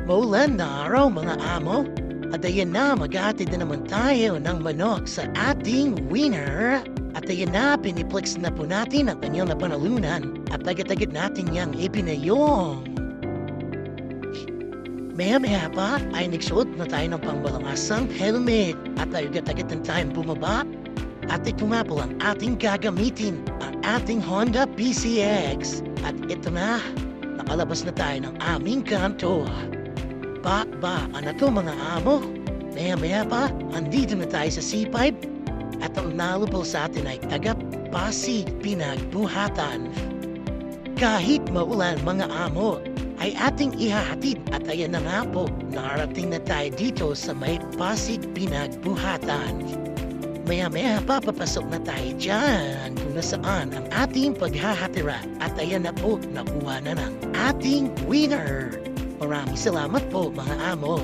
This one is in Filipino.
Maulan na araw mga amo. At ayan na, maghahatid na naman tayo ng manok sa ating winner. At ayan na, piniplex na po natin ang kanyang napanalunan. At agad-agad natin niyang ipinayong. Maya-maya pa ay nagsuot na tayo ng pangbalangasang helmet. At agad-agad na tayong bumaba. At ito nga po ang ating gagamitin, ang ating Honda PCX. At ito na, nakalabas na tayo ng aming kanto. Ano to mga amo? Maya-maya pa, andito na tayo sa C5 at ang nalubol sa atin ay taga-Pasig Pinagbuhatan. Kahit maulan mga amo, ay ating ihahatid at ayan na nga po, narating na tayo dito sa may Pasig Pinagbuhatan. Maya-maya pa, papasok na tayo dyan kung nasaan ang ating paghahatira at ayan na po, nakuha na ng ating winner. Maraming salamat po mga amo.